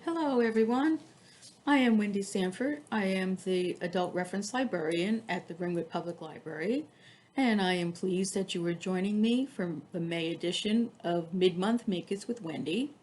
Hello everyone, I am Wendy Sanford. I am the Adult Reference Librarian at the Ringwood Public Library, and I am pleased that you are joining me for the May edition of Mid-Month Make-Its with Wendy.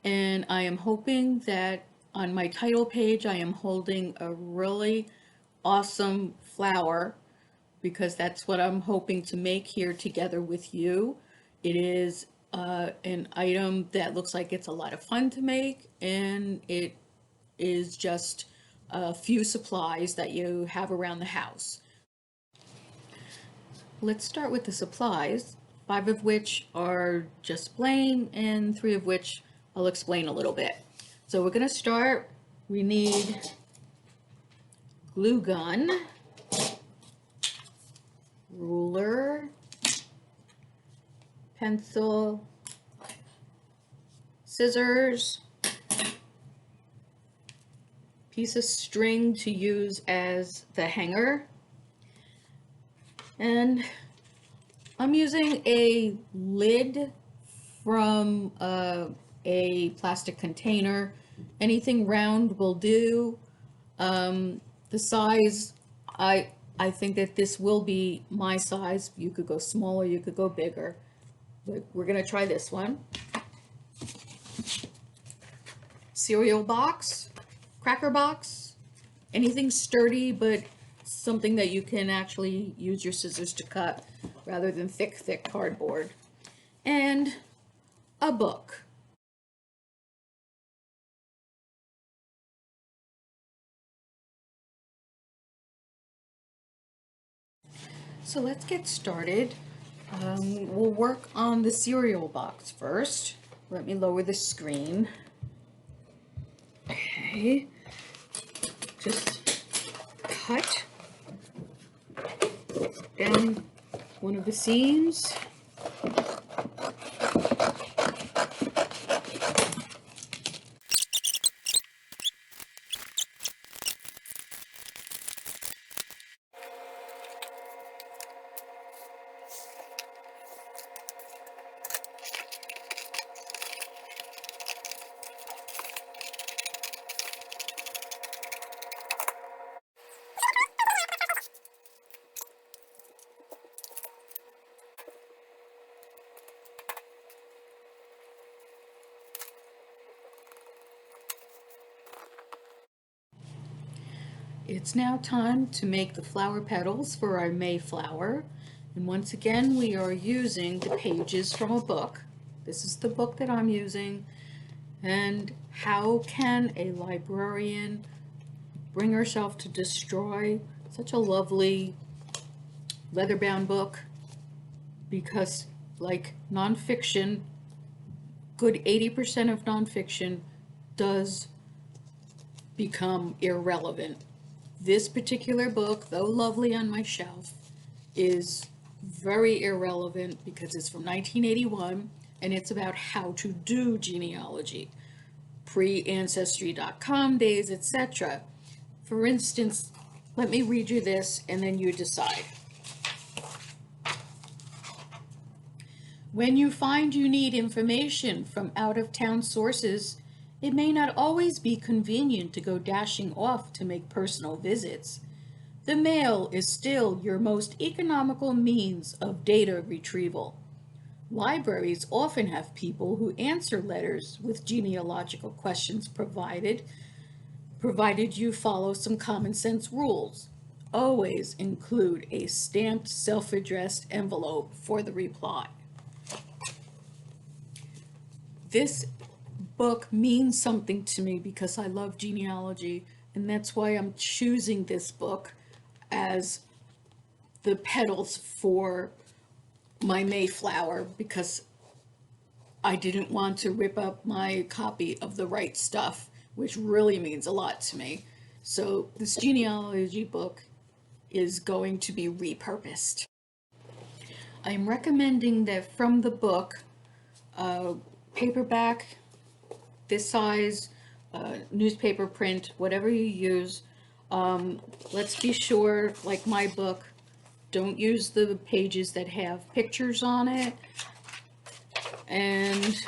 And I am hoping that on my title page I am holding a really awesome flower because that's what I'm hoping to make here together with you. It is an item that looks like it's a lot of fun to make, and it is just a few supplies that you have around the house. Let's start with the supplies, 5 of which are just plain and 3 of which I'll explain a little bit. So we're going to start. We need glue gun, ruler, pencil, scissors, piece of string to use as the hanger, and I'm using a lid from a plastic container. Anything round will do. The size, I think that this will be my size. You could go smaller, you could go bigger, but we're gonna try this one. Cereal box, cracker box, anything sturdy but something that you can actually use your scissors to cut rather than thick cardboard, and a book. So let's get started. We'll work on the cereal box first. Let me lower the screen. Okay, just cut down one of the seams. It's now time to make the flower petals for our Mayflower. And once again, we are using the pages from a book. This is the book that I'm using. And how can a librarian bring herself to destroy such a lovely leather-bound book? Because like nonfiction, good 80% of nonfiction does become irrelevant. This particular book, though lovely on my shelf, is very irrelevant because it's from 1981 and it's about how to do genealogy, pre-ancestry.com days, etc. For instance, let me read you this and then you decide. When you find you need information from out-of-town sources, it may not always be convenient to go dashing off to make personal visits. The mail is still your most economical means of data retrieval. Libraries often have people who answer letters with genealogical questions provided you follow some common sense rules. Always include a stamped self-addressed envelope for the reply. This book means something to me because I love genealogy, and that's why I'm choosing this book as the petals for my Mayflower, because I didn't want to rip up my copy of The Right Stuff, which really means a lot to me. So this genealogy book is going to be repurposed. I'm recommending that from the book, paperback, this size, newspaper print, whatever you use. Let's be sure, like my book, don't use the pages that have pictures on it, and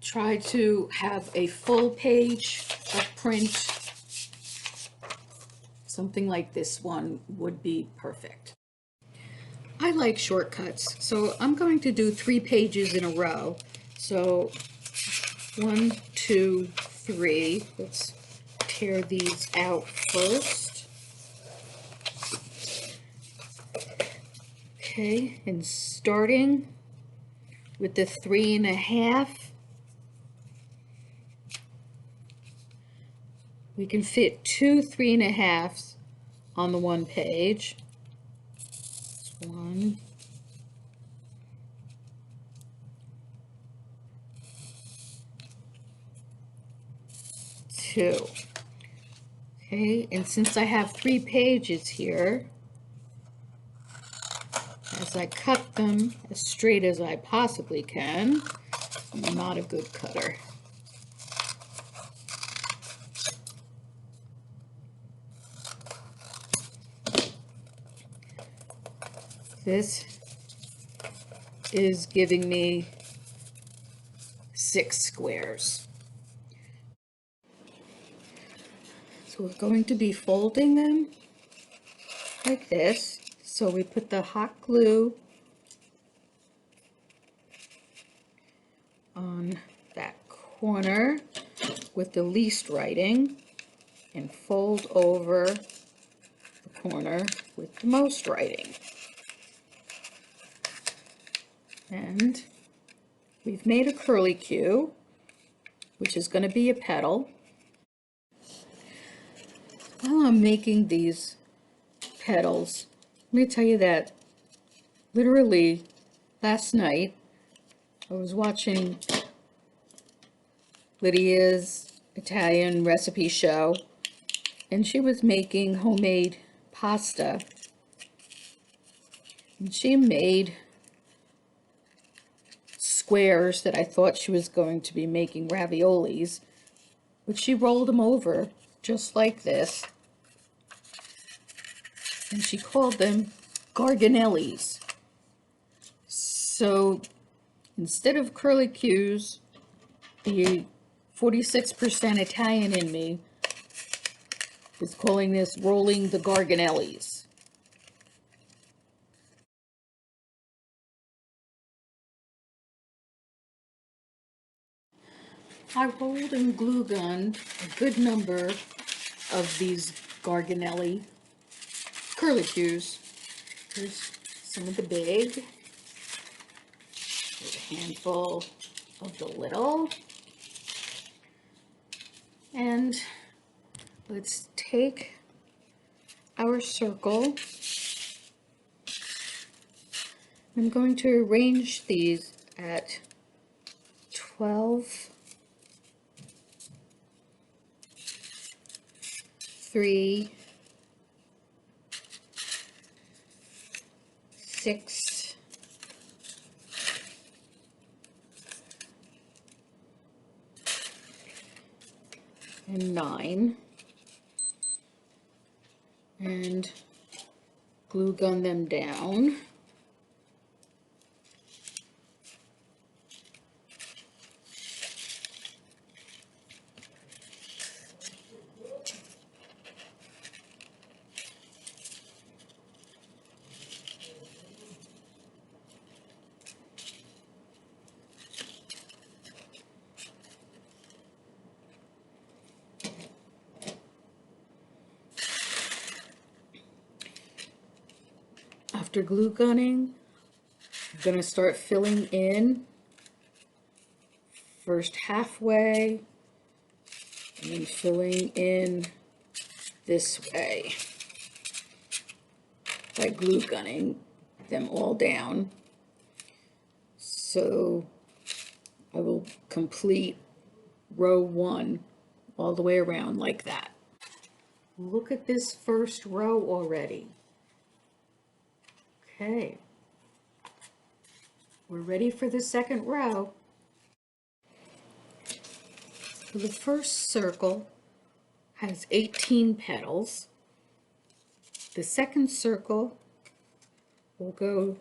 try to have a full page of print. Something like this one would be perfect. I like shortcuts, so I'm going to do 3 pages in a row. So 1, 2, 3. Let's tear these out first. Okay, and starting with the 3.5, we can fit 2 3.5s on the one page. 1, 2. Okay, and since I have 3 pages here, as I cut them as straight as I possibly can, I'm not a good cutter. This is giving me 6 squares. So we're going to be folding them like this. So we put the hot glue on that corner with the least writing and fold over the corner with the most writing. And we've made a curlicue, which is going to be a petal. While I'm making these petals, let me tell you that literally last night I was watching Lydia's Italian recipe show, and she was making homemade pasta. And she made squares that I thought she was going to be making raviolis, but she rolled them over just like this, and she called them garganellis. So instead of curlicues, the 46% Italian in me is calling this rolling the garganellis. I rolled and glue gunned a good number of these garganelli curlicues. Here's some of the big, there's a handful of the little, and let's take our circle. I'm going to arrange these at 12, 3, 6, and 9, and glue gun them down. After glue gunning, I'm going to start filling in first halfway and then filling in this way by glue gunning them all down. So I will complete row 1 all the way around like that. Look at this first row already. Okay, we're ready for the second row. So the first circle has 18 petals. The second circle will go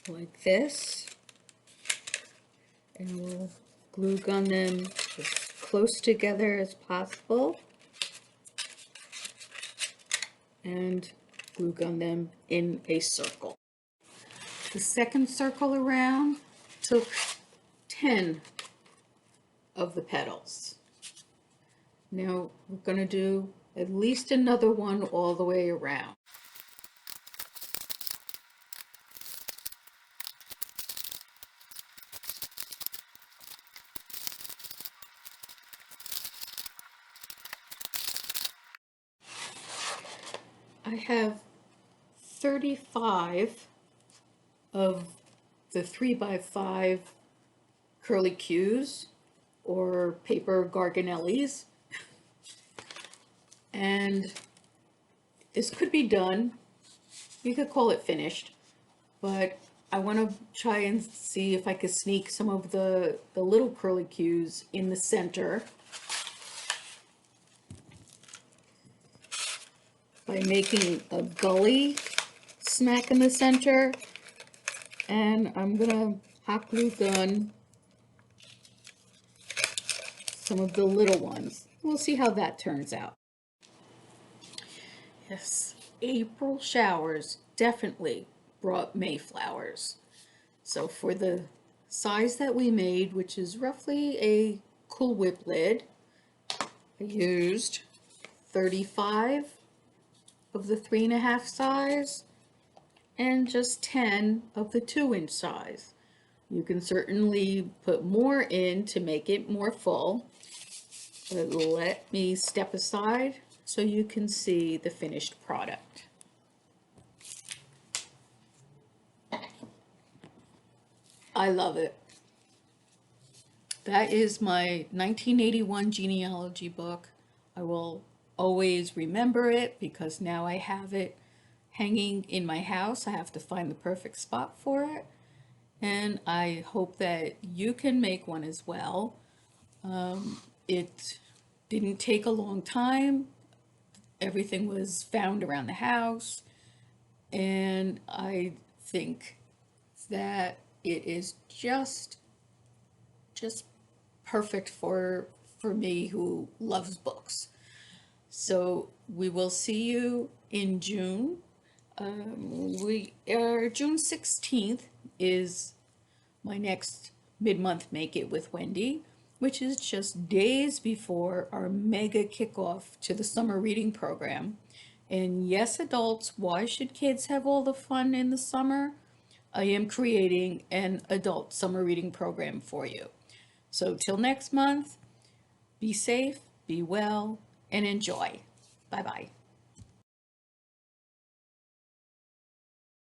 like this, and we'll glue gun them as close together as possible and glue gun them in a circle. The second circle around took 10 of the petals. Now we're going to do at least another one all the way around. I have 35 of the 3x5 curly cues or paper garganellis, and this could be done. You could call it finished, but I want to try and see if I could sneak some of the little curly cues in the center by making a gully smack in the center, and I'm gonna hot glue gun some of the little ones. We'll see how that turns out. Yes, April showers definitely brought Mayflowers. So for the size that we made, which is roughly a Cool Whip lid, I used 35 of the 3.5 size and just 10 of the 2-inch size. You can certainly put more in to make it more full, but let me step aside so you can see the finished product. I love it. That is my 1981 genealogy book. I will always remember it because now I have it hanging in my house. I have to find the perfect spot for it, and I hope that you can make one as well. It didn't take a long time. Everything was found around the house, and I think that it is just perfect for me who loves books. So we will see you in June. June 16th is my next mid-month Make It with Wendy, which is just days before our mega kickoff to the summer reading program. And yes, adults, why should kids have all the fun in the summer? I am creating an adult summer reading program for you. So till next month, be safe, be well, and enjoy. Bye-bye.